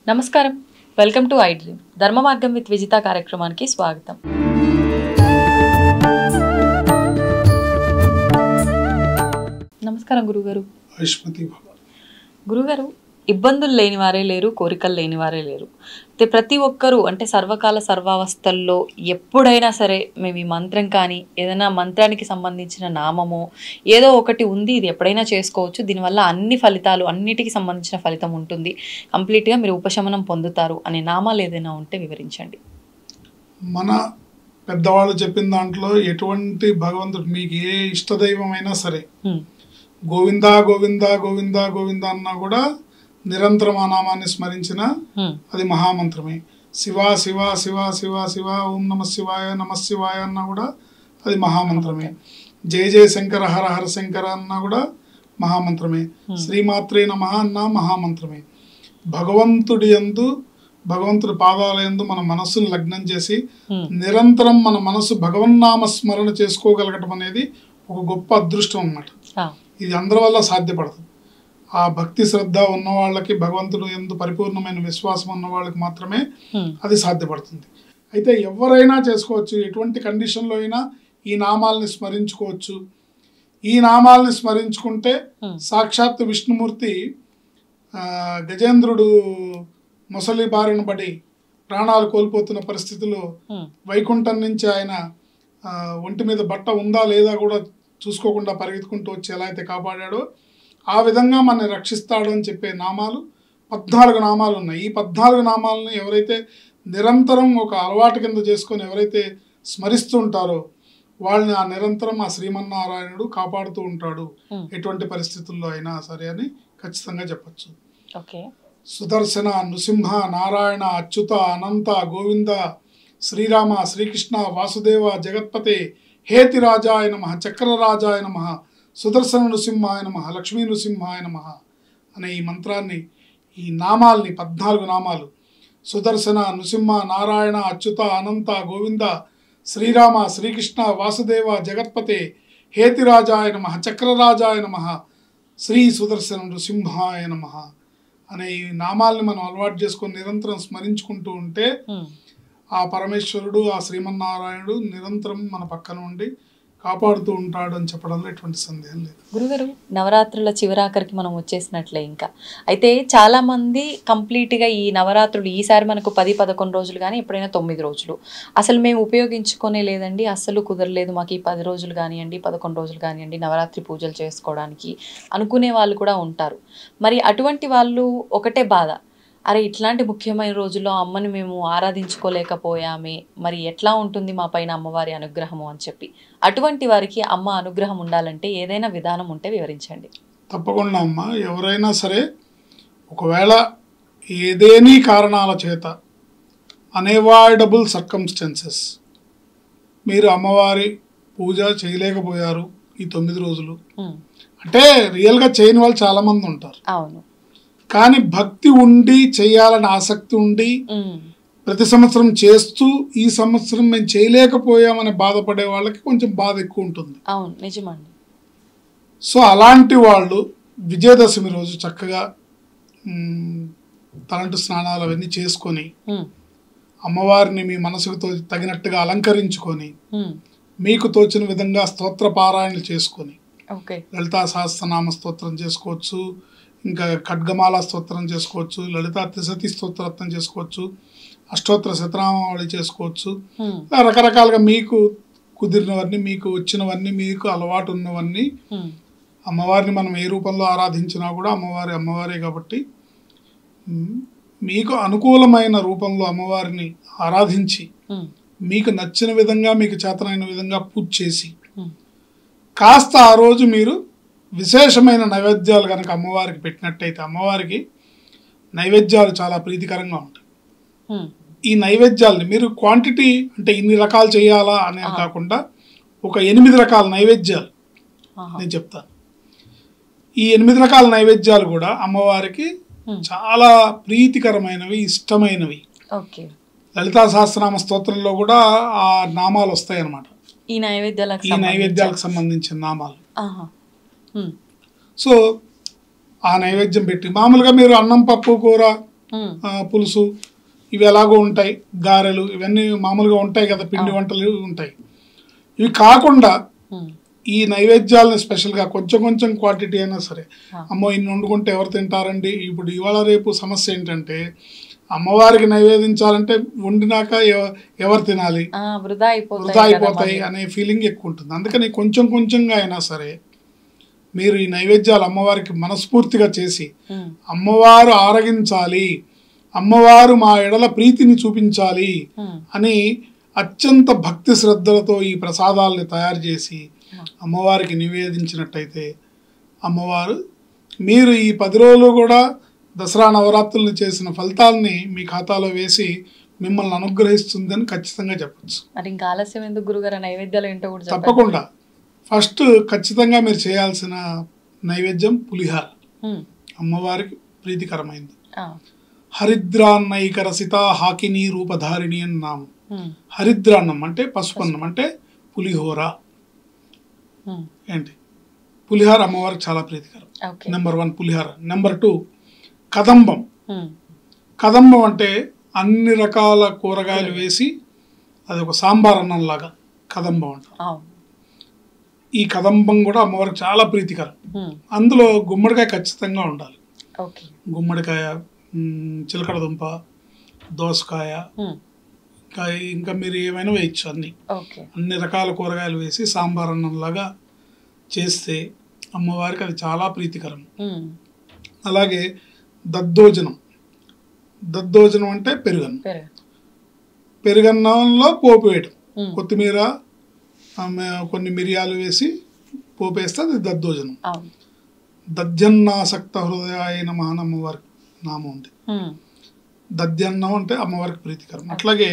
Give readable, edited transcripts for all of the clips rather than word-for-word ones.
నమస్కారం. Welcome to I dream ధర్మ మార్గం విత్ విజిత కార్యక్రమానికి స్వాగతం. నమస్కారం గురుగారు. గురుగారు, ఇబ్బందులు లేని వారే లేరు, కోరికలు లేని వారే లేరు. ప్రతి ఒక్కరూ అంటే సర్వకాల సర్వావస్థల్లో ఎప్పుడైనా సరే మేము ఈ మంత్రం కానీ ఏదైనా మంత్రానికి సంబంధించిన నామమో ఏదో ఒకటి ఉంది, ఇది ఎప్పుడైనా చేసుకోవచ్చు, దీనివల్ల అన్ని ఫలితాలు అన్నిటికీ సంబంధించిన ఫలితం ఉంటుంది, కంప్లీట్గా మీరు ఉపశమనం పొందుతారు అనే నామాలు ఏదైనా ఉంటే వివరించండి. మన పెద్దవాళ్ళు చెప్పిన దాంట్లో ఎటువంటి భగవంతుడు మీకు ఏ ఇష్టదైవమైనా సరే గోవిందా గోవిందా గోవిందా గోవిందా అన్నా కూడా నిరంతరం ఆ నామాన్ని స్మరించిన అది మహామంత్రమే. శివ శివ శివ శివ శివ ఓం నమ శివాయ అన్నా కూడా అది మహామంత్రమే. జయ జయ శంకర హర హర శంకర అన్నా కూడా మహామంత్రమే. శ్రీమాత్రే నమః అన్నా మహామంత్రమే. భగవంతుడి యందు భగవంతుడి పాదాల యందు మన మనస్సును లగ్నం చేసి నిరంతరం మన మనస్సు భగవన్నామ స్మరణ చేసుకోగలగటం అనేది ఒక గొప్ప అదృష్టం అన్నమాట. ఇది అందరి వల్ల సాధ్యపడదు. ఆ భక్తి శ్రద్ధ ఉన్న వాళ్ళకి, భగవంతుడు యందు పరిపూర్ణమైన విశ్వాసం ఉన్న వాళ్ళకి మాత్రమే అది సాధ్యపడుతుంది. అయితే ఎవరైనా చేసుకోవచ్చు, ఎటువంటి కండిషన్లో అయినా ఈ నామాలని స్మరించుకోవచ్చు. ఈ నామాలని స్మరించుకుంటే సాక్షాత్ విష్ణుమూర్తి గజేంద్రుడు ముసలి బారిన పడి ప్రాణాలు కోల్పోతున్న పరిస్థితుల్లో వైకుంఠం నుంచి ఆయన ఒంటి మీద బట్ట ఉందా లేదా కూడా చూసుకోకుండా పరిగెత్తుకుంటూ వచ్చి ఎలా అయితే కాపాడాడో ఆ విధంగా మనని రక్షిస్తాడు అని చెప్పే నామాలు 14 నామాలు ఉన్నాయి. ఈ 14 నామాలను ఎవరైతే నిరంతరం ఒక అలవాటు కింద చేసుకొని ఎవరైతే స్మరిస్తూ ఉంటారో వాళ్ళని ఆ నిరంతరం ఆ శ్రీమన్నారాయణుడు కాపాడుతూ ఉంటాడు, ఎటువంటి పరిస్థితుల్లో అయినా సరే అని ఖచ్చితంగా చెప్పచ్చు. సుదర్శన, నృసింహ, నారాయణ, అచ్యుత, అనంత, గోవింద, శ్రీరామ, శ్రీకృష్ణ, వాసుదేవ, జగత్పతే, హేతిరాజాయ నమః, చక్రరాజాయ నమః, సుదర్శన నృసింహాయ నమః, లక్ష్మీ నృసింహాయ నమః అనే ఈ మంత్రాన్ని, ఈ నామాల్ని 14 నామాలు సుదర్శన, నృసింహ, నారాయణ, అచ్యుత, అనంత, గోవింద, శ్రీరామ, శ్రీకృష్ణ, వాసుదేవ, జగత్పతే, హేతిరాజాయ నమః, చక్రరాజాయ నమః, శ్రీ సుదర్శన నృసింహాయ నమః అనే ఈ నామాల్ని మనం అలవాటు చేసుకొని నిరంతరం స్మరించుకుంటూ ఉంటే ఆ పరమేశ్వరుడు, ఆ శ్రీమన్నారాయణుడు నిరంతరం మన పక్కన ఉండి కాపాడుతూ ఉంటాడు అని చెప్పడంలో ఎటువంటి సందేహం లేదు. గురుగారు, నవరాత్రుల చివరాఖరికి మనం వచ్చేసినట్లే ఇంకా. అయితే చాలా మంది కంప్లీట్గా ఈ నవరాత్రులు ఈసారి మనకు 10-11 రోజులు కానీ ఎప్పుడైనా 9 రోజులు అసలు మేము ఉపయోగించుకునే లేదండి, అస్సలు కుదరలేదు మాకు ఈ 10 రోజులు కానివ్వండి 11 రోజులు కానివ్వండి నవరాత్రి పూజలు చేసుకోవడానికి అనుకునే వాళ్ళు కూడా ఉంటారు. మరి అటువంటి వాళ్ళు ఒకటే బాధ, అరే ఇట్లాంటి ముఖ్యమైన రోజుల్లో అమ్మని మేము ఆరాధించుకోలేకపోయామే, మరి ఎట్లా ఉంటుంది మా పైన అమ్మవారి అనుగ్రహము అని చెప్పి, అటువంటి వారికి అమ్మ అనుగ్రహం ఉండాలంటే ఏదైనా విధానం ఉంటే వివరించండి. తప్పకుండా అమ్మ, ఎవరైనా సరే ఒకవేళ ఏదేని కారణాల చేత అన్అవాయిడబుల్ సర్కమ్స్టెన్సెస్ మీరు అమ్మవారి పూజ చేయలేకపోయారు ఈ 9 రోజులు అంటే రియల్గా చేయని వాళ్ళు చాలామంది ఉంటారు. అవును. కానీ భక్తి ఉండి చేయాలని ఆసక్తి ఉండి ప్రతి సంవత్సరం చేస్తూ ఈ సంవత్సరం మేము చేయలేకపోయామని బాధపడే వాళ్ళకి కొంచెం బాధ ఎక్కువ ఉంటుంది. అవును, నిజమండి. సో అలాంటి వాళ్ళు విజయదశమి రోజు చక్కగా తలంటు స్నానాలు అవన్నీ చేసుకొని అమ్మవారిని మీ మనసుకు తగినట్టుగా అలంకరించుకొని మీకు తోచిన విధంగా స్తోత్ర పారాయణలు చేసుకొని లలితా సహస్రనామ స్తోత్రం చేసుకోవచ్చు, ఇంకా ఖడ్గమాల స్తోత్రం చేసుకోవచ్చు, లలితా త్రిశతి స్తోత్రరత్నం చేసుకోవచ్చు, అష్టోత్తర శతనామావళి చేసుకోవచ్చు. రకరకాలుగా మీకు కుదిరినవన్నీ, మీకు వచ్చినవన్నీ, మీకు అలవాటు ఉన్నవన్నీ అమ్మవారిని మనం ఏ రూపంలో ఆరాధించినా కూడా అమ్మవారే కాబట్టి మీకు అనుకూలమైన రూపంలో అమ్మవారిని ఆరాధించి మీకు నచ్చిన విధంగా, మీకు చేతనైన విధంగా పూజ చేసి కాస్త ఆ రోజు మీరు విశేషమైన నైవేద్యాలు కనుక అమ్మవారికి పెట్టినట్టయితే అమ్మవారికి నైవేద్యాలు చాలా ప్రీతికరంగా ఉంటాయి. ఈ నైవేద్యాలని మీరు క్వాంటిటీ అంటే ఇన్ని రకాలు చేయాలా అనేది కాకుండా ఒక 8 రకాల నైవేద్యాలు నేను చెప్తాను. ఈ 8 రకాల నైవేద్యాలు కూడా అమ్మవారికి చాలా ప్రీతికరమైనవి, ఇష్టమైనవి. లలితా సహస్రనామ స్తోత్రంలో కూడా ఆ నామాలు వస్తాయి అన్నమాట. ఈ నైవేద్యాలకు సంబంధించిన నామాలు. సో ఆ నైవేద్యం పెట్టి మామూలుగా మీరు అన్నం, పప్పు, కూర పులుసు ఇవి ఎలాగో ఉంటాయి, గారెలు ఇవన్నీ మామూలుగా ఉంటాయి కదా, పిండి వంటలు ఉంటాయి. ఇవి కాకుండా ఈ నైవేద్యాలను స్పెషల్గా కొంచెం కొంచెం క్వాంటిటీ అయినా సరే, అమ్మో ఇన్ని వండుకుంటే ఎవరు తింటారండి. ఇప్పుడు ఇవాళ రేపు సమస్య ఏంటంటే అమ్మవారికి నైవేదించాలంటే వండినాక ఎవరు తినాలి, వృధా అయిపోతాయి అనే ఫీలింగ్ ఎక్కువ ఉంటుంది. అందుకని కొంచెం కొంచెంగా అయినా సరే మీరు ఈ నైవేద్యాలు అమ్మవారికి మనస్ఫూర్తిగా చేసి అమ్మవారు ఆరగించాలి, అమ్మవారు మా ఎడల ప్రీతిని చూపించాలి అని అత్యంత భక్తి శ్రద్ధలతో ఈ ప్రసాదాలని తయారు చేసి అమ్మవారికి నివేదించినట్టయితే అమ్మవారు మీరు ఈ 10 రోజులు కూడా దసరా నవరాత్రులు చేసిన ఫలితాలని మీ ఖాతాలో వేసి మిమ్మల్ని అనుగ్రహిస్తుందని ఖచ్చితంగా చెప్పచ్చు. ఇంకా ఆలస్యం ఎందుకు గురుగారు, నైవేద్యాలు ఏంటో కూడా తప్పకుండా ఫస్ట్ ఖచ్చితంగా మీరు చేయాల్సిన నైవేద్యం పులిహార, అమ్మవారికి ప్రీతికరమైంది. హరిద్రాన్నైకరసిత హాకిని రూపధారిణి అని నామం. హరిద్రాన్నం అంటే పసుపన్నం అంటే పులిహోర. ఏంటి పులిహార అమ్మవారికి చాలా ప్రీతికరం. నెంబర్ 1 పులిహార. నెంబర్ 2 కదంబం. కదంబం అంటే అన్ని రకాల కూరగాయలు వేసి అది ఒక సాంబార్ అన్నం లాగా కదంబం అంటారు. ఈ కదంబం కూడా అమ్మవారికి చాలా ప్రీతికరం. అందులో గుమ్మడికాయ ఖచ్చితంగా ఉండాలి. గుమ్మడికాయ, చిలకడ దుంప, దోసకాయ, ఇంకా మీరు ఏమైనా వేయచ్చు. అన్ని రకాల కూరగాయలు వేసి సాంబార్ అన్నంలాగా చేస్తే అమ్మవారికి అది చాలా ప్రీతికరం. అలాగే దద్దోజనం. దద్దోజనం అంటే పెరుగన్నం. పెరుగన్నంలో పోపు వేయడం, కొత్తిమీర కొన్ని మిరియాలు వేసి పోపు వేస్తే అది దద్దోజనం. దధ్యన్నాసక్త హృదయాయ నమః అని అమ్మవారికి నామం ఉంది. దధ్యన్నం అంటే అమ్మవారికి ప్రీతికరం. అట్లాగే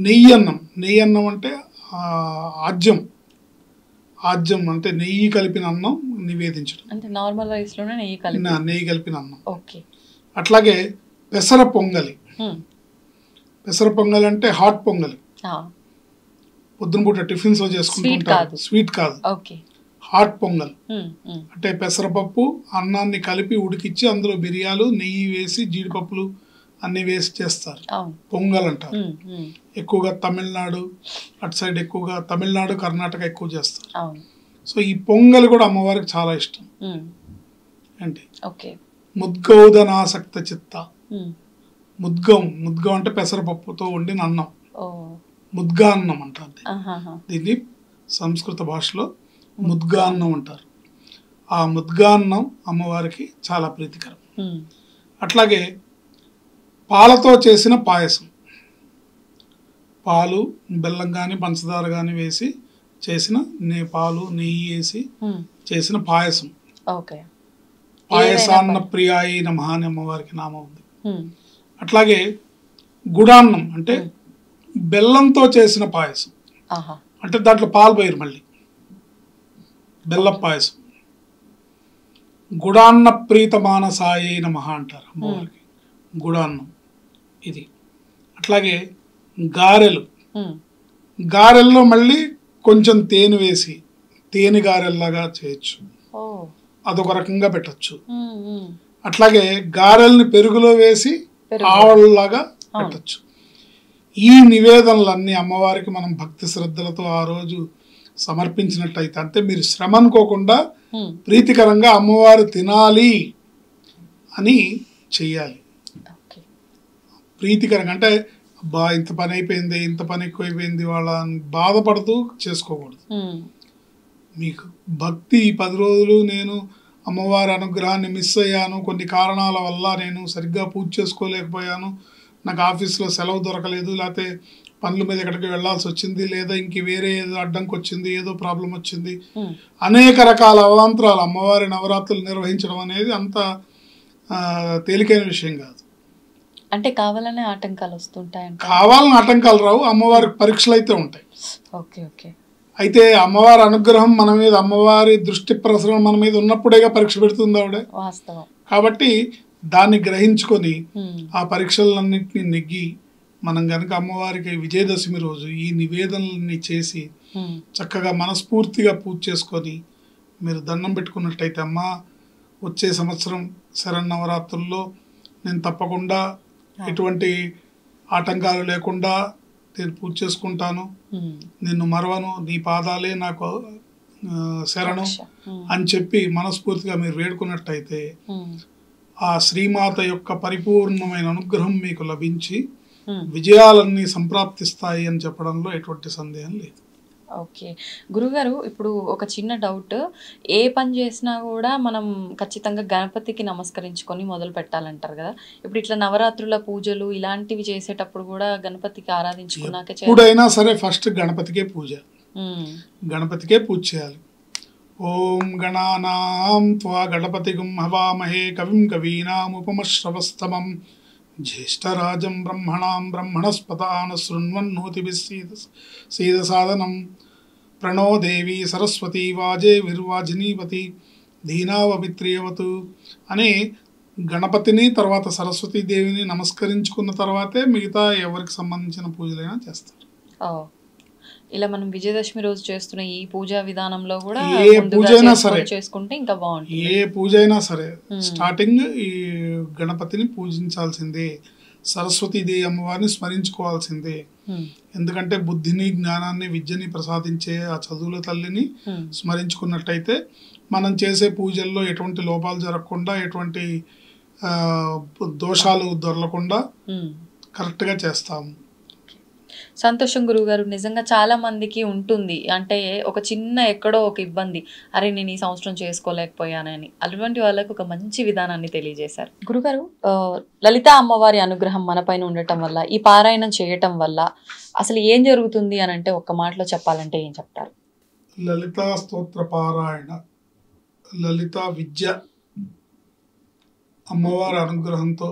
నెయ్యన్నం. నెయ్యన్నం అంటే ఆజ్యం. ఆజ్యం అంటే నెయ్యి కలిపిన అన్నం నివేదించడం. అంటే నార్మల్ రైస్ లోనే నెయ్యి కలిపిన అన్నం. అట్లాగే పెసర పొంగలి. పెసర పొంగలి అంటే హాట్ పొంగలి. పొద్దున పూట టిఫిన్స్ లో చేసుకుంటుంటారు. స్వీట్ కాదు, హాట్ పొంగల్. అంటే పెసరపప్పు అన్నాన్ని కలిపి ఉడికిచ్చి అందులో మిరియాలు, నెయ్యి వేసి, జీడిపప్పులు అన్ని వేసి చేస్తారు. పొంగల్ అంటారు. ఎక్కువగా తమిళనాడు అటు సైడ్ ఎక్కువగా తమిళనాడు, కర్ణాటక ఎక్కువ చేస్తారు. సో ఈ పొంగల్ కూడా అమ్మవారికి చాలా ఇష్టం. ఏంటి ముద్గౌదనాసక్త చిత్త. ముద్గం అంటే పెసరపప్పుతో వండిన అన్నం, ముద్గా అన్నం అంటారు. దీన్ని సంస్కృత భాషలో ముద్గా అన్నం అంటారు. ఆ ముద్గా అన్నం అమ్మవారికి చాలా ప్రీతికరం. అట్లాగే పాలతో చేసిన పాయసం. పాలు, బెల్లం కానీ పంచదార కానీ వేసి చేసిన పాలు, నెయ్యి వేసి చేసిన పాయసం. పాయసాన్న ప్రియాయి నమః అని అమ్మవారికి నామం ఉంది. అట్లాగే గుడాన్నం అంటే బెల్లంతో చేసిన పాయసం. అంటే దాంట్లో పాలు పోయారు, మళ్ళీ బెల్లం పాయసం. గుడాన్న ప్రీత మానసాయ నమః అంటారు అమ్మవారికి గుడాన్నం ఇది. అట్లాగే గారెలు. గారెల్లో మళ్ళీ కొంచెం తేనె వేసి తేనె గారెల్లాగా చేయొచ్చు, అదొక రకంగా పెట్టచ్చు. అట్లాగే గారెల్ని పెరుగులో వేసి ఆవళ్ళలాగా పెట్టచ్చు. ఈ నివేదనలన్నీ అమ్మవారికి మనం భక్తి శ్రద్ధలతో ఆ రోజు సమర్పించినట్టయితే, అంటే మీరు శ్రమ అనుకోకుండా ప్రీతికరంగా అమ్మవారు తినాలి అని చెయ్యాలి. ప్రీతికరంగా అంటే అబ్బా ఇంత పని అయిపోయింది, ఇంత పని ఎక్కువైపోయింది వాళ్ళ బాధపడుతూ చేసుకోకూడదు. మీకు భక్తి 10 రోజులు నేను అమ్మవారి అనుగ్రహాన్ని మిస్ అయ్యాను, కొన్ని కారణాల వల్ల నేను సరిగ్గా పూజ చేసుకోలేకపోయాను, నాకు ఆఫీస్లో సెలవు దొరకలేదు, లేకపోతే పనుల మీద ఎక్కడికి వెళ్లాల్సి వచ్చింది, లేదా ఇంక వేరే ఏదో అడ్డంకి వచ్చింది, ఏదో ప్రాబ్లం వచ్చింది, అనేక రకాల అవాంతరాలు. అమ్మవారి నవరాత్రులు నిర్వహించడం అనేది అంత తేలికైన విషయం కాదు. అంటే కావాలనే ఆటంకాలు వస్తుంటాయి. కావాలని ఆటంకాలు రావు, అమ్మవారికి పరీక్షలు అయితే ఉంటాయి. అయితే అమ్మవారి అనుగ్రహం మన మీద, అమ్మవారి దృష్టి ప్రసరణ మన మీద ఉన్నప్పుడేగా పరీక్ష పెడుతుంది ఆవిడ. కాబట్టి దాన్ని గ్రహించుకొని ఆ పరీక్షలన్నింటినీ నెగ్గి మనం కనుక అమ్మవారికి విజయదశమి రోజు ఈ నివేదనలన్నీ చేసి చక్కగా మనస్ఫూర్తిగా పూజ చేసుకొని మీరు దండం పెట్టుకున్నట్టయితే, అమ్మ వచ్చే సంవత్సరం శరన్నవరాత్రుల్లో నేను తప్పకుండా ఎటువంటి ఆటంకాలు లేకుండా నేను పూజ చేసుకుంటాను, నిన్ను మరవను, నీ పాదాలే నాకు శరణం అని చెప్పి మనస్ఫూర్తిగా మీరు వేడుకున్నట్టయితే ఆ శ్రీమాత యొక్క పరిపూర్ణమైన అనుగ్రహం మీకు లభించి విజయాలన్నీ సంప్రాప్తిస్తాయి అని చెప్పడంలో ఎటువంటి సందేహం లేదు. ఓకే గురుగారు, ఇప్పుడు ఒక చిన్న డౌట్, ఏ పని చేసినా కూడా మనం ఖచ్చితంగా గణపతికి నమస్కరించుకొని మొదలు పెట్టాలంటారు కదా. ఇప్పుడు ఇట్లా నవరాత్రుల పూజలు ఇలాంటివి చేసేటప్పుడు కూడా గణపతికి ఆరాధించుకున్నాకే ఎప్పుడైనా సరే ఫస్ట్ గణపతికే పూజ, గణపతికే పూజ చేయాలి. ఓం గణానాం త్వా గణపతిగం హవామహే కవిం కవీనాముపమశ్రవస్తమం జ్యేష్ఠరాజం బ్రహ్మణాం బ్రహ్మణస్పతాన శృణ్వన్నోతిభిः సీదసాదనం ప్రణో దేవి సరస్వతి వాజే విర్వాజినీపతి ధీనావపిత్రియవతు అని గణపతిని తర్వాత సరస్వతీదేవిని నమస్కరించుకున్న తర్వాతే మిగతా ఎవరికి సంబంధించిన పూజలైనా చేస్తారు. ఇలా మనం విజయదశమి రోజు చేస్తున్న ఈ పూజా విధానంలో కూడా ఏ పూజ అయినా సరే చేసుకుంటే ఇంకా బాగుంటుంది. ఏ పూజ అయినా సరే స్టార్టింగ్ ఈ గణపతిని పూజించాల్సిందే, సరస్వతీదేవి అమ్మవారిని స్మరించుకోవాల్సిందే. ఎందుకంటే బుద్ధిని, జ్ఞానాన్ని, విద్యని ప్రసాదించే ఆ చదువుల తల్లిని స్మరించుకున్నట్టయితే మనం చేసే పూజల్లో ఎటువంటి లోపాలు జరగకుండా, ఎటువంటి దోషాలు దొరలకుండా కరెక్ట్గా చేస్తాము. సంతోషం గురువుగారు, నిజంగా చాలా మందికి ఉంటుంది, అంటే ఒక చిన్న ఎక్కడో ఒక ఇబ్బంది, అరే నేను ఈ సంవత్సరం చేసుకోలేకపోయానని, అటువంటి వాళ్ళకు ఒక మంచి విధానాన్ని తెలియజేశారు గురుగారు. లలిత అమ్మవారి అనుగ్రహం మనపైన ఉండటం వల్ల, ఈ పారాయణం చేయటం వల్ల అసలు ఏం జరుగుతుంది అని అంటే ఒక్క మాటలో చెప్పాలంటే ఏం చెప్తారు? లలితా స్తోత్ర పారాయణ, లలిత విద్య అమ్మవారి అనుగ్రహంతో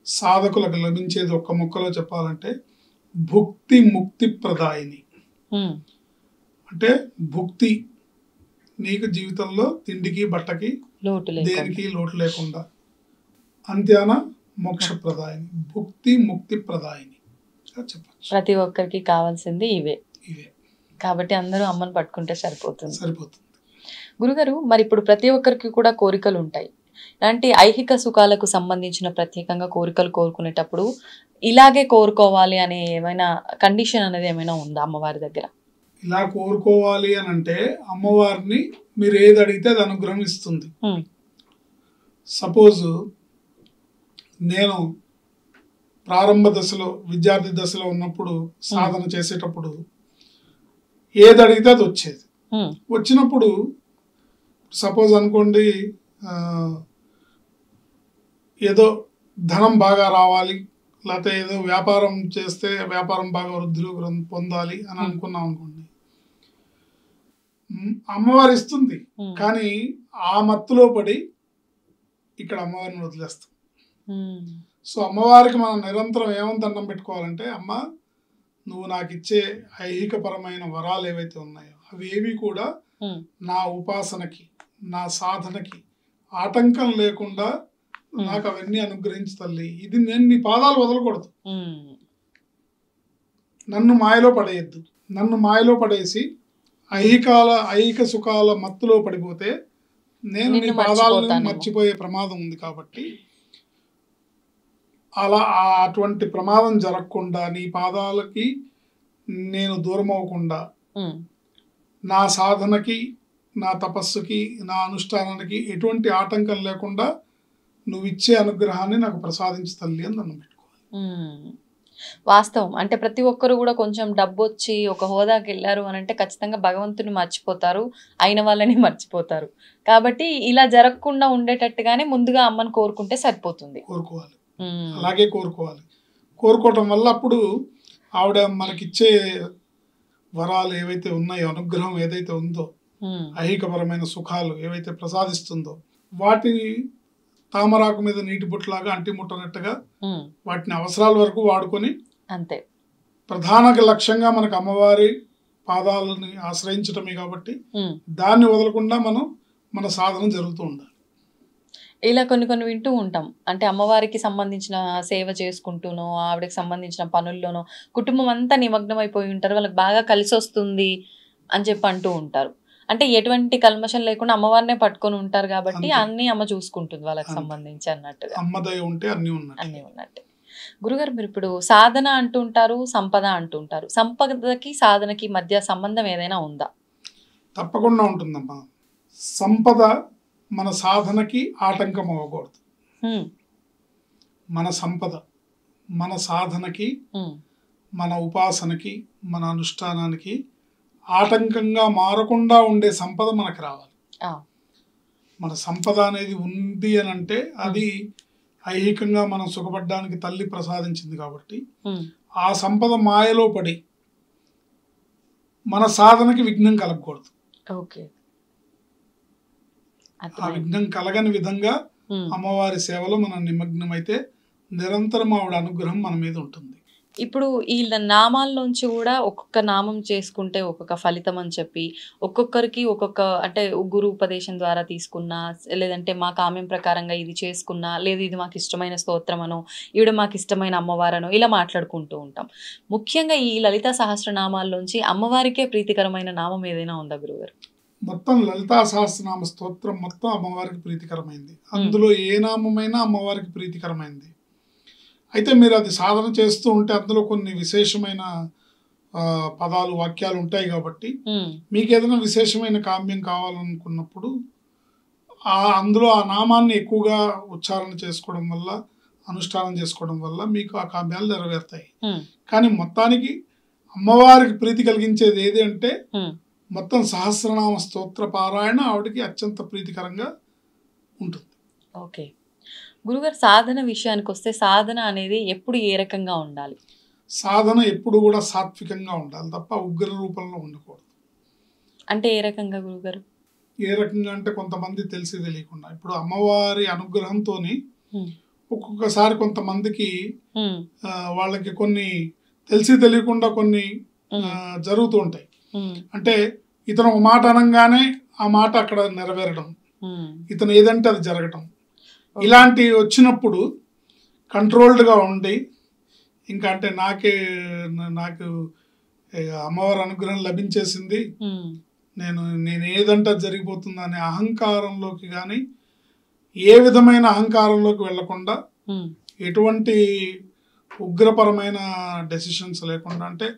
సాధకులకు లభించేది ఒక్క ముక్కలో చెప్పాలంటే భుక్తి ముక్తి ప్రదాయిని. అంటే భుక్తి, నీకు జీవితంలో తిండికి బట్టకి దేనికి లోటు లేకుండా, అంత్యాన మోక్ష ప్రదాయిని, భుక్తి ముక్తి ప్రదాయిని చెప్పచ్చు. ప్రతి ఒక్కరికి కావాల్సింది ఇవే. కాబట్టి అందరూ అమ్మని పట్టుకుంటే సరిపోతుంది. గురుగారు, మరి ఇప్పుడు ప్రతి ఒక్కరికి కూడా కోరికలు ఉంటాయి. ఇలాంటి ఐహిక సుఖాలకు సంబంధించిన ప్రత్యేకంగా కోరికలు కోరుకునేటప్పుడు ఇలాగే కోరుకోవాలి అనే ఏమైనా కండిషన్ అనేది ఏమైనా ఉందా అమ్మవారి దగ్గర? ఇలా కోరుకోవాలి అని అంటే అమ్మవారిని మీరు ఏది అడిగితే అది అనుగ్రహం ఇస్తుంది. సపోజ్ నేను ప్రారంభ దశలో, విద్యార్థి దశలో ఉన్నప్పుడు, సాధన చేసేటప్పుడు ఏది అడిగితే అది వచ్చేది. వచ్చినప్పుడు సపోజ్ అనుకోండి, ఏదో ధనం బాగా రావాలి, లేకపోతే ఏదో వ్యాపారం చేస్తే వ్యాపారం బాగా వృద్ధిలో పొందాలి అని అనుకున్నాం అనుకోండి, అమ్మవారు ఇస్తుంది. కానీ ఆ మత్తులో పడి ఇక్కడ అమ్మవారిని వదిలేస్తాం. సో అమ్మవారికి మనం నిరంతరం ఏమని దండం పెట్టుకోవాలంటే, అమ్మ నువ్వు నాకు ఇచ్చే ఐహికపరమైన వరాలు ఏవైతే ఉన్నాయో అవి ఏవి కూడా నా ఉపాసనకి, నా సాధనకి ఆటంకం లేకుండా నాకు అవన్నీ అనుగ్రహించు తల్లి. ఇది నేను నీ పాదాలు వదలకూడదు, నన్ను మాయలో పడేయద్దు. నన్ను మాయలో పడేసి ఐహిక సుఖాల మత్తులో పడిపోతే నేను నీ పాదాలను మర్చిపోయే ప్రమాదం ఉంది. కాబట్టి అలా అటువంటి ప్రమాదం జరగకుండా, నీ పాదాలకి నేను దూరం అవ్వకుండా, నా సాధనకి, నా తపస్సుకి, నా అనుష్ఠానానికి ఎటువంటి ఆటంకం లేకుండా నువ్వు ఇచ్చే అనుగ్రహాన్ని నాకు ప్రసాదించు తల్లి అని దండం పెట్టుకోవాలి. వాస్తవం. అంటే ప్రతి ఒక్కరు కూడా కొంచెం డబ్బు వచ్చి ఒక హోదాకి వెళ్ళారు అని అంటే ఖచ్చితంగా భగవంతుని మర్చిపోతారు, అయిన వాళ్ళని మర్చిపోతారు. కాబట్టి ఇలా జరగకుండా ఉండేటట్టుగానే ముందుగా అమ్మని కోరుకుంటే సరిపోతుంది. కోరుకోవాలి, అలాగే కోరుకోవాలి. కోరుకోవటం వల్ల అప్పుడు ఆవిడ మనకిచ్చే వరాలు ఏవైతే ఉన్నాయో, అనుగ్రహం ఏదైతే ఉందో, ఐహికపరమైన సుఖాలు ఏవైతే ప్రసాదిస్తుందో వాటిని తామరాకు మీద నీటి బుట్టలాగా అంటిముట్టనట్టుగా వాటిని అవసరాల వరకు వాడుకొని, అంతే ప్రధాన లక్ష్యంగా మనకు అమ్మవారి పాదాలని ఆశ్రయించటమే కాబట్టి దాన్ని వదలకుండా మనం మన సాధన జరుగుతూ ఉండాలి. ఇలా కొన్ని వింటూ ఉంటాం, అంటే అమ్మవారికి సంబంధించిన సేవ చేసుకుంటూనో, ఆవిడకి సంబంధించిన పనుల్లోనో కుటుంబం అంతా నిమగ్నం అయిపోయి ఉంటారు, వాళ్ళకి బాగా కలిసి వస్తుంది అని చెప్పి అంటూ ఉంటారు. అంటే ఎటువంటి కల్మషం లేకుండా అమ్మవారినే పట్టుకొని ఉంటారు కాబట్టి అంతే. అన్ని అమ్మ చూసుకుంటుంది వాళ్ళకి అంతే. సంబంధించి అన్నట్టుగా. అమ్మదయ ఉంటే అన్నీ ఉన్నట్టు. అన్నీ ఉన్నట్టే. గురుగారు మీరు ఇప్పుడు సాధన అంటుంటారు, సంపద అంటుంటారు. సంపదకి సాధనకి మధ్య సంబంధం ఏదైనా ఉందా? తప్పకుండా ఉంటుందమ్మా. సంపద మన సాధనకి ఆటంకం అవ్వకూడదు. హ్మ్. మన సంపద మన సాధనకి, హ్మ్. మన ఉపాసనకి, మన అనుష్ఠానానికి ఆటంకంగా మారకుండా ఉండే సంపద మనకు రావాలి. ఆ. మన సంపద అనేది ఉంది అని అంటే అది ఐహికంగా మనం సుఖపడడానికి తల్లి ప్రసాదించింది కాబట్టి హ్మ్. ఆ సంపద మాయలో పడి మన సాధనకి విఘ్నం కలగకూడదు. ఓకే. ఆ అర్థమైంది. విఘ్నం కలగని విధంగా హ్మ్. అమ్మవారి సేవలో మనం నిమగ్నమైతే నిరంతరం ఆవిడ అనుగ్రహం మన మీద ఉంటుంది. ఇప్పుడు ఈ నామాల్లోంచి కూడా ఒక్కొక్క నామం చేసుకుంటే ఒక్కొక్క ఫలితం అని చెప్పి ఒక్కొక్కరికి ఒక్కొక్క అంటే గురు ఉపదేశం ద్వారా తీసుకున్నా లేదంటే మా కామ్యం ప్రకారంగా ఇది చేసుకున్నా లేదు ఇది మాకు ఇష్టమైన స్తోత్రమనో ఈవిడ మాకు ఇష్టమైన అమ్మవారనో ఇలా మాట్లాడుకుంటూ ఉంటాం. ముఖ్యంగా ఈ లలితా సహస్రనామాల్లోంచి అమ్మవారికే ప్రీతికరమైన నామం ఏదైనా ఉందా గురుగారు? మొత్తం లలితా సహస్రనామ స్తోత్రం మొత్తం అమ్మవారికి ప్రీతికరమైంది. అందులో ఏ నామమైనా అమ్మవారికి ప్రీతికరమైంది. అయితే మీరు అది సాధన చేస్తూ ఉంటే అందులో కొన్ని విశేషమైన పదాలు వాక్యాలు ఉంటాయి కాబట్టి మీకు ఏదైనా విశేషమైన కామ్యం కావాలనుకున్నప్పుడు అందులో ఆ నామాన్ని ఎక్కువగా ఉచ్చారణ చేసుకోవడం వల్ల అనుష్ఠానం చేసుకోవడం వల్ల మీకు ఆ కామ్యాలు నెరవేరుతాయి. కానీ మొత్తానికి అమ్మవారికి ప్రీతి కలిగించేది ఏది అంటే మొత్తం సహస్రనామ స్తోత్ర పారాయణ ఆవిడకి అత్యంత ప్రీతికరంగా ఉంటుంది. ఓకే గురుగారు, సాధన విషయానికి వస్తే సాధన అనేది ఎప్పుడు ఏ రకంగా ఉండాలి? సాధన ఎప్పుడు కూడా సాత్వికంగా ఉండాలి తప్ప ఉగ్ర రూపంలో ఉండకూడదు. అంటే ఏ రకంగా గురుగారు? ఏ రకంగా అంటే కొంతమంది తెలిసి తెలియకుండా ఇప్పుడు అమ్మవారి అనుగ్రహంతో ఒక్కొక్కసారి కొంతమందికి వాళ్ళకి కొన్ని తెలిసి తెలియకుండా కొన్ని జరుగుతూ ఉంటాయి. అంటే ఇతను ఒక మాట అనగానే ఆ మాట అక్కడ నెరవేరడం, ఇతను ఏదంటే అది జరగటం, ఇలాంటివి వచ్చినప్పుడు కంట్రోల్డ్గా ఉండి ఇంకా అంటే నాకు అమ్మవారి అనుగ్రహం లభించేసింది, నేను ఏదంటే జరిగిపోతుంది అనే అహంకారంలోకి కానీ ఏ విధమైన అహంకారంలోకి వెళ్లకుండా ఎటువంటి ఉగ్రపరమైన డెసిషన్స్ లేకుండా అంటే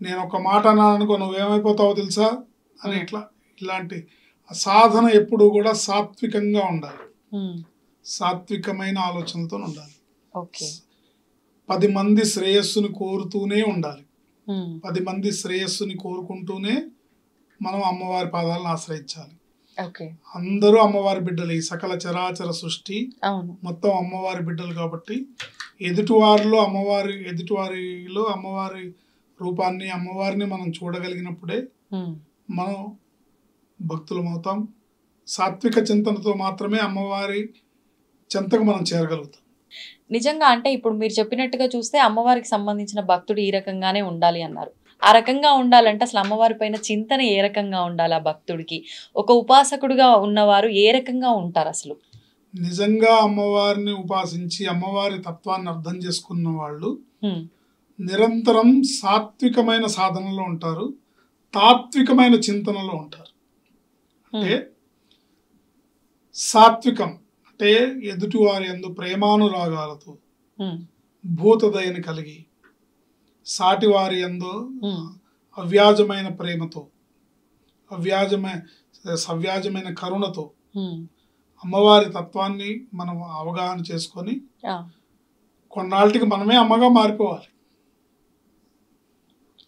నేను ఒక మాట అన్నాను అనుకో నువ్వేమైపోతావో తెలుసా అని ఇలాంటి సాధన ఎప్పుడు కూడా సాత్వికంగా ఉండాలి. సాత్వికమైన ఆలోచనలతో ఉండాలి. 10 మంది శ్రేయస్సుని కోరుతూనే ఉండాలి. 10 మంది శ్రేయస్సుని కోరుకుంటూనే మనం అమ్మవారి పాదాలను ఆశ్రయించాలి. అందరూ అమ్మవారి బిడ్డలు. ఈ సకల చరాచర సృష్టి మొత్తం అమ్మవారి బిడ్డలు కాబట్టి ఎదుటివారిలో అమ్మవారి రూపాన్ని అమ్మవారిని మనం చూడగలిగినప్పుడే మనం భక్తులం అవుతాం. సాత్విక చింతనతో మాత్రమే అమ్మవారి చింతకు మనం చేరగలుగుతాం. నిజంగా అంటే ఇప్పుడు మీరు చెప్పినట్టుగా చూస్తే అమ్మవారికి సంబంధించిన భక్తుడు ఈ రకంగానే ఉండాలి అన్నారు. ఆ రకంగా ఉండాలంటే అసలు అమ్మవారి పైన చింతన ఏ రకంగా ఉండాలి? ఆ భక్తుడికి ఒక ఉపాసకుడుగా ఉన్నవారు ఏ రకంగా ఉంటారు? అసలు నిజంగా అమ్మవారిని ఉపాసించి అమ్మవారి తత్వాన్ని అర్థం చేసుకున్న వాళ్ళు నిరంతరం సాత్వికమైన సాధనలో ఉంటారు, తాత్వికమైన చింతనలో ఉంటారు. అంటే సాత్వికం అంటే ఎదుటివారి యందు ప్రేమానురాగాలతో భూతదయని కలిగి సాటివారి యందు అవ్యాజమైన ప్రేమతో సవ్యాజమైన కరుణతో అమ్మవారి తత్వాన్ని మనం అవగాహన చేసుకొని కొన్నాళ్ళకి మనమే అమ్మగా మారిపోవాలి.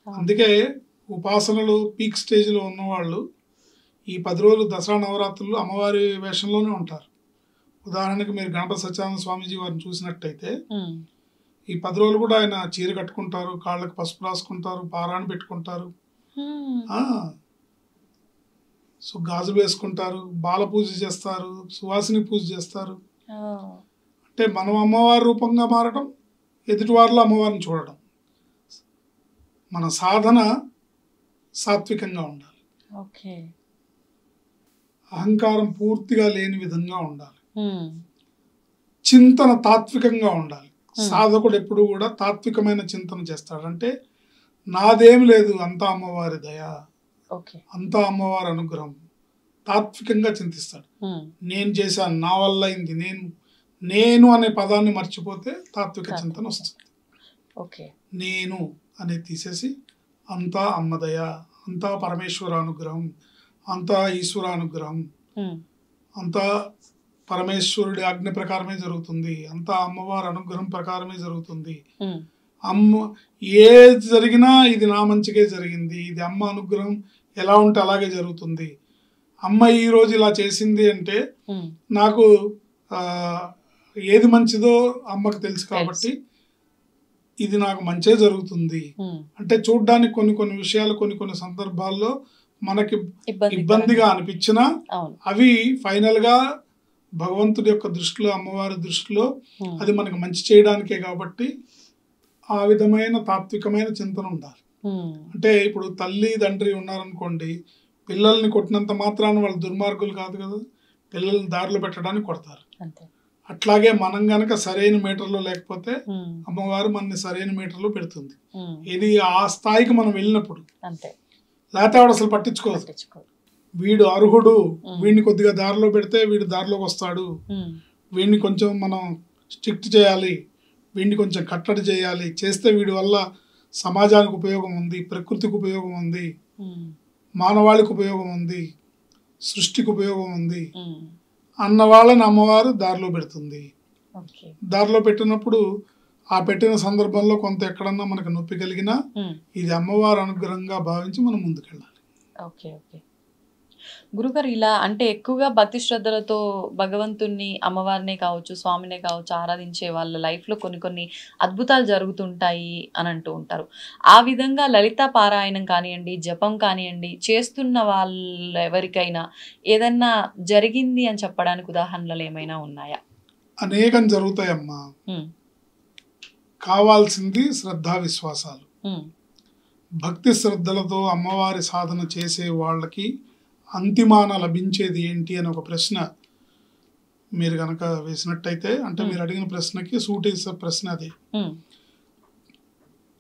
అందుకే ఉపాసనలు పీక్ స్టేజ్లో ఉన్నవాళ్ళు ఈ 10 రోజులు దసరా నవరాత్రులు అమ్మవారి వేషంలోనే ఉంటారు. ఉదాహరణకి మీరు గణపతి సత్యానంద స్వామీజీ వారిని చూసినట్టయితే ఈ 10 రోజులు కూడా ఆయన చీర కట్టుకుంటారు, కాళ్ళకి పసుపు రాసుకుంటారు, పారాణి పెట్టుకుంటారు, సో గాజులు వేసుకుంటారు, బాల పూజ చేస్తారు, సువాసిని పూజ చేస్తారు. అంటే మనం అమ్మవారి రూపంగా మారడం, ఎదుటివారిలో అమ్మవారిని చూడడం. మన సాధన సాత్వికంగా ఉండాలి. అహంకారం పూర్తిగా లేని విధంగా ఉండాలి. చింతన తాత్వికంగా ఉండాలి. సాధకుడు ఎప్పుడు కూడా తాత్వికమైన చింతన చేస్తాడు. అంటే నాదేమి లేదు, అంతా అమ్మవారి దయ ఓకే. అంతా అమ్మవారి అనుగ్రహం. తాత్వికంగా చింతిస్తాడు. నేను చేశాను, నా వల్ల అయింది, నేను అనే పదాన్ని మర్చిపోతే తాత్విక చింతన వస్తుంది. ఓకే. నేను అనేది తీసేసి అంతా అమ్మదయ, అంతా పరమేశ్వర అనుగ్రహం, అంతా ఈశ్వర అనుగ్రహం, అంతా పరమేశ్వరుడి ఆజ్ఞ ప్రకారమే జరుగుతుంది, అంతా అమ్మవారి అనుగ్రహం ప్రకారమే జరుగుతుంది. అమ్మ ఏది జరిగినా ఇది నా మంచిగా జరిగింది, ఇది అమ్మ అనుగ్రహం, ఎలా ఉంటే అలాగే జరుగుతుంది. అమ్మ ఈరోజు ఇలా చేసింది అంటే నాకు ఏది మంచిదో అమ్మకు తెలుసు కాబట్టి ఇది నాకు మంచిగా జరుగుతుంది అంటే చూడ్డానికి కొన్ని విషయాలు కొన్ని సందర్భాల్లో మనకి ఇబ్బందిగా అనిపించినా అవి ఫైనల్ గా భగవంతుడి యొక్క దృష్టిలో, అమ్మవారి దృష్టిలో అది మనకి మంచి చేయడానికే. కాబట్టి ఆ విధమైన తాత్వికమైన చింతన ఉండాలి. అంటే ఇప్పుడు తల్లి తండ్రి ఉన్నారనుకోండి, పిల్లల్ని కొట్టినంత మాత్రాన వాళ్ళు దుర్మార్గులు కాదు కదా, పిల్లల్ని దారిలో పెట్టడానికి కొడతారు. అట్లాగే మనం గనక సరైన మీటర్లో లేకపోతే అమ్మవారు మనని సరైన మీటర్లో పెడుతుంది. ఇది ఆ స్థాయికి మనం వెళ్ళినప్పుడు. లేకపోతే ఆవిడ అసలు పట్టించుకోదు. వీడు అర్హుడు, వీడిని కొద్దిగా దారిలో పెడితే వీడు దారిలోకి వస్తాడు, వీడిని కొంచెం మనం స్ట్రిక్ట్ చేయాలి, వీడిని కొంచెం కట్టడి చేయాలి, చేస్తే వీడి వల్ల సమాజానికి ఉపయోగం ఉంది, ప్రకృతికి ఉపయోగం ఉంది, మానవాళికి ఉపయోగం ఉంది, సృష్టికి ఉపయోగం ఉంది అన్న వాళ్ళని అమ్మవారు దారిలో పెడుతుంది. దారిలో పెట్టినప్పుడు ఆ పెట్టిన సందర్భంలో కొంత ఎక్కడన్నా మనకు నొప్పి కలిగినా ఇది అమ్మవారి అనుగ్రహంగా భావించి మనం ముందుకెళ్ళాలి. ఓకే. ఓకే గురుగారు, ఇలా అంటే ఎక్కువగా భక్తి శ్రద్ధలతో భగవంతుణ్ణి, అమ్మవారినే కావచ్చు, స్వామినే కావచ్చు ఆరాధించే వాళ్ళ లైఫ్లో కొన్ని అద్భుతాలు జరుగుతుంటాయి అని అంటూ ఉంటారు. ఆ విధంగా లలిత పారాయణం కానివ్వండి, జపం కానివ్వండి చేస్తున్న వాళ్ళు ఎవరికైనా ఏదన్నా జరిగింది అని చెప్పడానికి ఉదాహరణలు ఏమైనా ఉన్నాయా? అనేకం జరుగుతాయమ్మా. కావాల్సింది శ్రద్ధా విశ్వాసాలు. భక్తి శ్రద్ధలతో అమ్మవారి సాధన చేసే వాళ్ళకి అంతిమాన లభించేది ఏంటి అని ఒక ప్రశ్న మీరు గనక వేసినట్టయితే, అంటే మీరు అడిగిన ప్రశ్నకి సూట్ చేసే ప్రశ్న అది.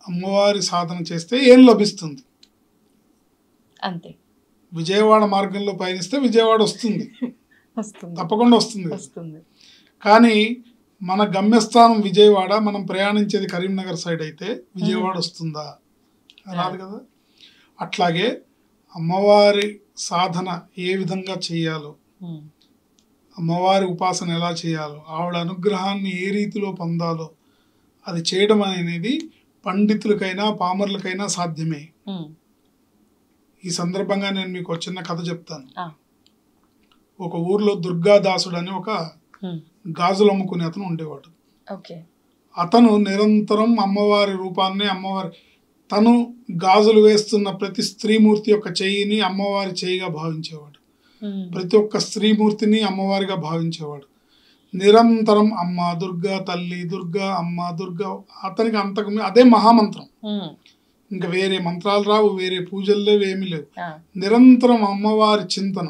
అమ్మవారి సాధన చేస్తే ఏం లభిస్తుంది? అంతే. విజయవాడ మార్గంలో పయనిస్తే విజయవాడ వస్తుంది, తప్పకుండా వస్తుంది. కానీ మన గమ్యస్థానం విజయవాడ, మనం ప్రయాణించేది కరీంనగర్ సైడ్ అయితే విజయవాడ వస్తుందా? రాదు కదా. అట్లాగే అమ్మవారి సాధన ఏ విధంగా చేయాలో, అమ్మవారి ఉపాసన ఎలా చేయాలో, ఆవిడ అనుగ్రహాన్ని ఏ రీతిలో పొందాలో అది చేయడం అనేది పండితులకైనా పామర్లకైనా సాధ్యమే. ఈ సందర్భంగా నేను మీకు ఒక చిన్న కథ చెప్తాను. ఒక ఊర్లో దుర్గాదాసుడు అని ఒక గాజులు అమ్ముకునే అతను ఉండేవాడు. అతను నిరంతరం అమ్మవారి రూపాన్ని, తను గాజులు వేస్తున్న ప్రతి స్త్రీమూర్తి యొక్క చెయ్యిని అమ్మవారి చెయ్యిగా భావించేవాడు. ప్రతి ఒక్క స్త్రీమూర్తిని అమ్మవారిగా భావించేవాడు. నిరంతరం అమ్మ దుర్గా, తల్లి దుర్గా, అమ్మ దుర్గా. అతనికి అంతకు అదే మహామంత్రం. ఇంకా వేరే మంత్రాలు రావు, వేరే పూజలు లేవు, ఏమీ లేవు. నిరంతరం అమ్మవారి చింతన.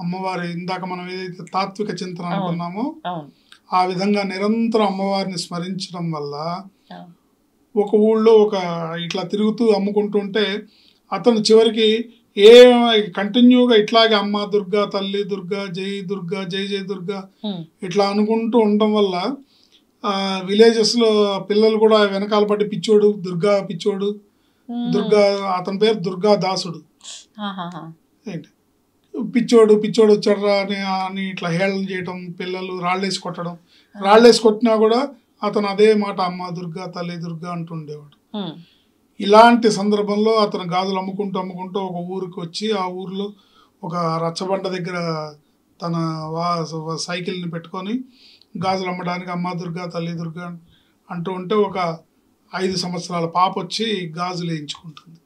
అమ్మవారి ఇందాక మనం ఏదైతే తాత్విక చింతన అనుకున్నామో ఆ విధంగా నిరంతరం అమ్మవారిని స్మరించడం వల్ల ఒక ఊళ్ళో ఇట్లా తిరుగుతూ అమ్ముకుంటుంటే అతను చివరికి కంటిన్యూగా ఇట్లాగే అమ్మ దుర్గా, తల్లి దుర్గా, జై దుర్గా, జై జై దుర్గా ఇట్లా అనుకుంటూ ఉండడం వల్ల విలేజెస్లో పిల్లలు కూడా వెనకాల పడి పిచ్చోడు దుర్గా, పిచ్చోడు దుర్గా, అతని పేరు దుర్గా దాసుడు, ఏంటి పిచ్చోడు వచ్చాడరా అని ఇట్లా హేళన చేయటం, పిల్లలు రాళ్ళేసి కొట్టడం. రాళ్ళేసి కొట్టినా కూడా అతను అదే మాట అమ్మ దుర్గా, తల్లి దుర్గా అంటుండేవాడు. ఇలాంటి సందర్భంలో అతను గాజులు అమ్ముకుంటూ ఒక ఊరికి వచ్చి ఆ ఊర్లో ఒక రచ్చబండ దగ్గర తన సైకిల్ని పెట్టుకొని గాజులు అమ్మడానికి అమ్మ దుర్గా, తల్లి దుర్గా అంటూ ఉంటే ఒక 5 సంవత్సరాల పాప వచ్చి గాజులు వేయించుకుంటుంది.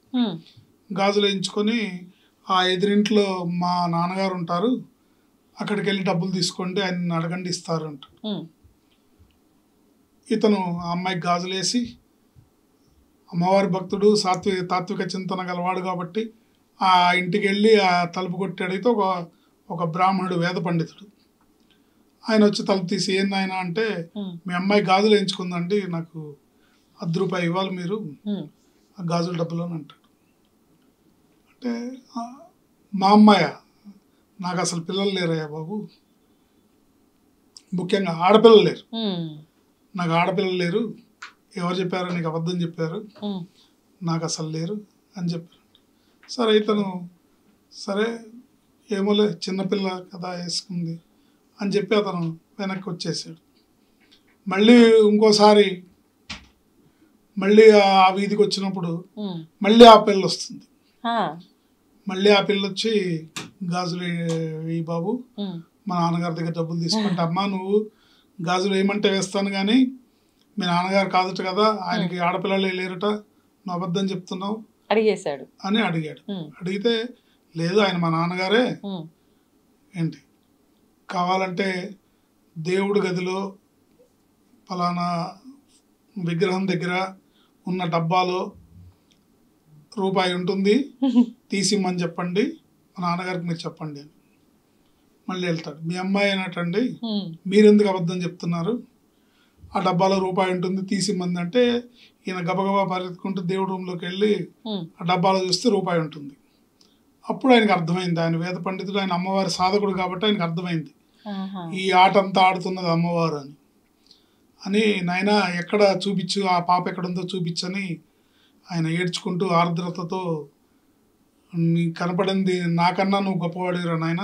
గాజులు వేయించుకొని ఆ ఎదురింట్లో మా నాన్నగారు ఉంటారు, అక్కడికి వెళ్ళి డబ్బులు తీసుకోండి, ఆయన అడగండి ఇస్తారు అంట. ఇతను ఆ అమ్మాయికి గాజులేసి, అమ్మవారి భక్తుడు, తాత్విక చింతన గలవాడు కాబట్టి ఆ ఇంటికి వెళ్ళి ఆ తలుపు కొట్టాడైతే ఒక బ్రాహ్మణుడు, వేద పండితుడు, ఆయన వచ్చి తలుపు తీసి ఏం నాయన అంటే, మీ అమ్మాయి గాజులు వేయించుకుందండి, నాకు ₹10 ఇవ్వాలి మీరు ఆ గాజుల డబ్బులు అని అంటాడు. అంటే అంటే మా అమ్మాయ, నాకు అసలు పిల్లలు లేరయ్యా బాబు, ముఖ్యంగా ఆడపిల్లలు లేరు, నాకు ఆడపిల్లలు లేరు, ఎవరు చెప్పారో నీకు అబద్ధం చెప్పారు, నాకు అసలు లేరు అని చెప్పారు. సరే ఇతను సరే ఏమోలే చిన్నపిల్ల కదా వేసుకుంది అని చెప్పి అతను వెనక్కి వచ్చేసాడు. మళ్ళీ ఇంకోసారి మళ్ళీ ఆ వీధికి వచ్చినప్పుడు మళ్ళీ ఆ పిల్ల వస్తుంది. మళ్ళీ ఆ పిల్ల వచ్చి గాజులు ఈ బాబు మా నాన్నగారి దగ్గర డబ్బులు తీసుకుంటే, అమ్మా నువ్వు గాజులు వేయమంటే వేస్తాను కానీ మీ నాన్నగారు కాదట కదా, ఆయనకి ఆడపిల్లలే లేరట, నువ్వు అబద్ధం చెప్తున్నావు అడిగేశాడు అని అడిగాడు. అడిగితే లేదు ఆయన మా నాన్నగారే, ఏంటి కావాలంటే దేవుడి గదిలో ఫలానా విగ్రహం దగ్గర ఉన్న డబ్బాలో రూపాయి ఉంటుంది, తీసిమ్మని చెప్పండి, మా నాన్నగారికి మీరు చెప్పండి అని. మళ్ళీ వెళ్తాడు. మీ అమ్మాయి అయినట్టండి, మీరెందుకు అబద్ధం చెప్తున్నారు, ఆ డబ్బాలో రూపాయి ఉంటుంది తీసిమ్మంది అంటే ఈయన గబగబా పరిగెత్తుకుంటూ దేవుడి రూమ్లోకి వెళ్ళి ఆ డబ్బాలో చూస్తే రూపాయి ఉంటుంది. అప్పుడు ఆయనకు అర్థమైంది, ఆయన వేద పండితుడు, ఆయన అమ్మవారి సాధకుడు కాబట్టి ఆయనకు అర్థమైంది ఈ ఆట అంతా ఆడుతున్నది అమ్మవారు అని నాయన ఎక్కడ చూపించు, ఆ పాప ఎక్కడుందో చూపించని ఆయన ఏడ్చుకుంటూ ఆర్ద్రతతో, కనపడింది నాకన్నా నువ్వు గొప్పవాడిరా నాయన,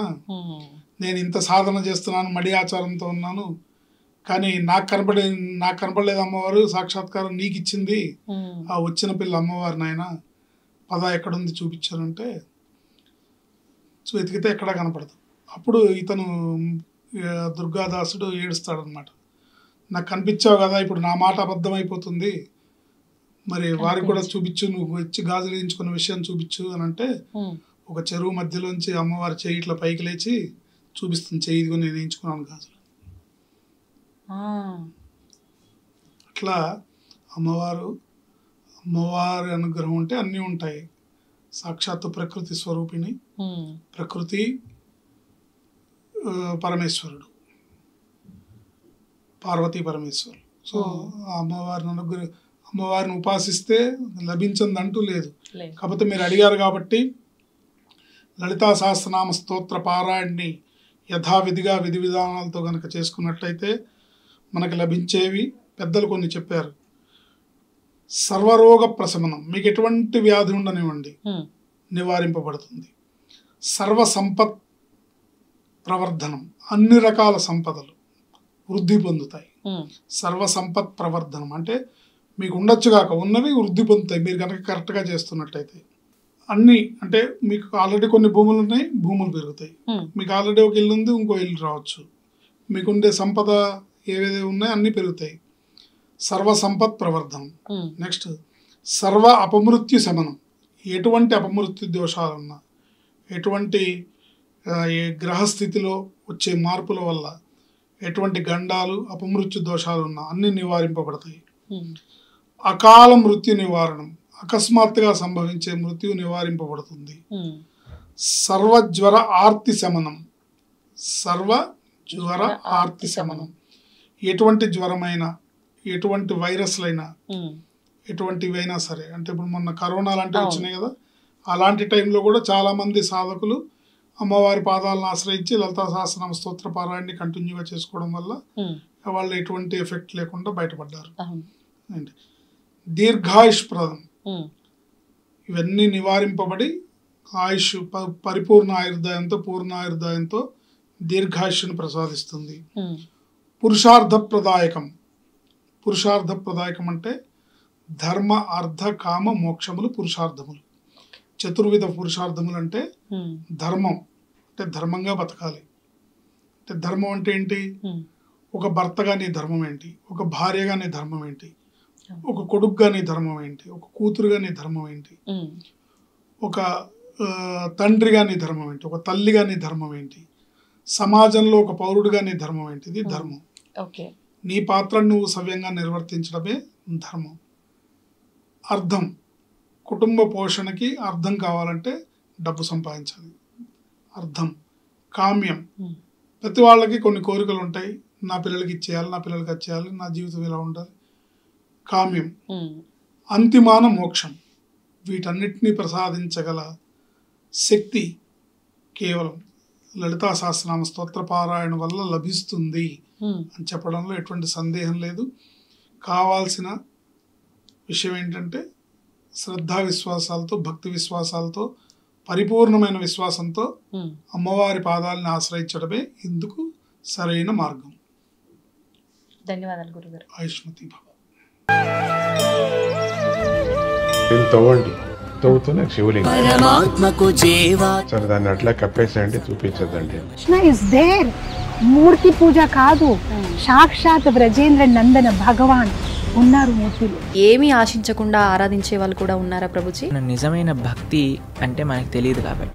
నేను ఇంత సాధన చేస్తున్నాను, మడి ఆచారంతో ఉన్నాను, కానీ నాకు కనపడలేదు అమ్మవారు, సాక్షాత్కారం నీకు ఇచ్చింది ఆ వచ్చిన పిల్ల అమ్మవారు నాయన, పద ఎక్కడుంది చూపించానంటే వెతికితే ఎక్కడా కనపడదు. అప్పుడు ఇతను దుర్గాదాసుడు ఏడుస్తాడనమాట, నాకు కనిపించావు కదా, ఇప్పుడు నా మాట అబద్ధం అయిపోతుంది, మరి వారికి కూడా చూపించు, నువ్వు వచ్చి గాజులు వేయించుకున్న విషయం చూపించు అని అంటే ఒక చెరువు మధ్యలోంచి అమ్మవారి చెయ్యి ఇట్లా పైకి లేచి చూపిస్తుంది, చెయ్యి ఇదిగో నేను వేయించుకున్నాను గాజులు. అట్లా అమ్మవారి అనుగ్రహం ఉంటే అన్నీ ఉంటాయి. సాక్షాత్తు ప్రకృతి స్వరూపిణి, ప్రకృతి పరమేశ్వరుడు, పార్వతీ పరమేశ్వరుడు. సో అమ్మవారిని ఉపాసిస్తే లభించదంటూ లేదు. కాకపోతే మీరు అడిగారు కాబట్టి లలితా సహస్రనామ స్తోత్ర పారాయణని యథావిధిగా విధి విధానాలతో కనుక చేసుకున్నట్లయితే మనకు లభించేవి పెద్దలు కొన్ని చెప్పారు. సర్వరోగ ప్రశమనం, మీకు ఎటువంటి వ్యాధి ఉండనివ్వండి నివారింపబడుతుంది. సర్వ సంపత్ ప్రవర్ధనం, అన్ని రకాల సంపదలు వృద్ధి పొందుతాయి. సర్వ సంపత్ ప్రవర్ధనం అంటే మీకు ఉండొచ్చు కాక ఉన్నవి వృద్ధి పొందుతాయి మీరు కనుక కరెక్ట్గా చేస్తున్నట్టయితే. అన్నీ అంటే మీకు ఆల్రెడీ కొన్ని భూములు ఉన్నాయి, భూములు పెరుగుతాయి. మీకు ఆల్రెడీ ఒక ఇల్లు ఉంది, ఇంకో ఇల్లు రావచ్చు. మీకుండే సంపద ఏవేవి ఉన్నాయో అన్నీ పెరుగుతాయి. సర్వ సంపత్ ప్రవర్ధనం. నెక్స్ట్ సర్వ అపమృత్యు శమనం, ఎటువంటి అపమృత్యు దోషాలున్నా, ఎటువంటి గ్రహస్థితిలో వచ్చే మార్పుల వల్ల ఎటువంటి గండాలు అపమృత్యు దోషాలు ఉన్నా అన్ని నివారింపబడతాయి. అకాల మృత్యు నివారణం, అకస్మాత్తుగా సంభవించే మృత్యు నివారింపబడుతుంది. సర్వజ్వర ఆర్తి శమనం, సర్వజ్వర ఆర్తి శమనం, ఎటువంటి జ్వరమైనా, ఎటువంటి వైరస్లైనా, ఎటువంటివైనా సరే, అంటే ఇప్పుడు మొన్న కరోనా లాంటివి వచ్చినాయి కదా, అలాంటి టైంలో కూడా చాలామంది సాధకులు అమ్మవారి పాదాలను ఆశ్రయించి లలితా సహస్రనామ స్తోత్ర పారాయణని కంటిన్యూగా చేసుకోవడం వల్ల వాళ్ళు ఎటువంటి ఎఫెక్ట్ లేకుండా బయటపడ్డారు. దీర్ఘాయుష్ప్రదం, ఇవన్నీ నివారింపబడి ఆయుష్ పరిపూర్ణ ఆయుర్దాయంతో పూర్ణాయుర్దాయంతో దీర్ఘాయుష్ను ప్రసాదిస్తుంది. పురుషార్థప్రదాయకం, పురుషార్థప్రదాయకం అంటే ధర్మ అర్థ కామ మోక్షములు పురుషార్థములు. చతుర్విధ పురుషార్థములు అంటే ధర్మం అంటే ధర్మంగా బతకాలి. అంటే ధర్మం అంటే ఏంటి, ఒక భర్తగా నీ ధర్మం ఏంటి, ఒక భార్యగా నీ ధర్మం ఏంటి, ఒక కొడుకుగా నీ ధర్మం ఏంటి, ఒక కూతురుగా నీ ధర్మం ఏంటి, ఒక తండ్రిగా నీ ధర్మం ఏంటి, ఒక తల్లిగా నీ ధర్మం ఏంటి, సమాజంలో ఒక పౌరుడిగా నీ ధర్మం ఏంటి. ఇది ధర్మం. నీ పాత్రను నువ్వు సవ్యంగా నిర్వర్తించడమే ధర్మం. అర్థం, కుటుంబ పోషణకి అర్థం కావాలంటే డబ్బు సంపాదించాలి, అర్థం. కామ్యం, ప్రతి వాళ్ళకి కొన్ని కోరికలు ఉంటాయి, నా పిల్లలకి ఇచ్చేయాలి, నా పిల్లలకి వచ్చేయాలి, నా జీవితం ఇలా ఉండాలి, కామ్యం. అంతిమాన మోక్షం, వీటన్నిటినీ ప్రసాదించగల శక్తి కేవలం లలితా సహస్రనామ స్తోత్ర పారాయణ వల్ల లభిస్తుంది అని చెప్పడంలో ఎటువంటి సందేహం లేదు. కావాల్సిన విషయం ఏంటంటే శ్రద్ధా విశ్వాసాలతో, భక్తి విశ్వాసాలతో, పరిపూర్ణమైన విశ్వాసంతో అమ్మవారి పాదాలను ఆశ్రయించడమే ఇందుకు సరైన మార్గం. ధన్యవాదాలు గురుగారు. ఆయుష్మతి భవ. తవ్వండి, తవ్వుతూనే శివలింగం. సరే దాన్ని అట్లా కప్పేసేయండి, చూపించదండి. Krishna is there. మూర్తి పూజ కాదు, సాక్షాత్ బ్రజేంద్ర నందన భగవాన్ ఉన్నారు మూర్తిలో. ఏమీ ఆశించకుండా ఆరాధించే వాళ్ళు కూడా ఉన్నారా ప్రభుజీ? నిజమైన భక్తి అంటే మనకు తెలియదు కాబట్టి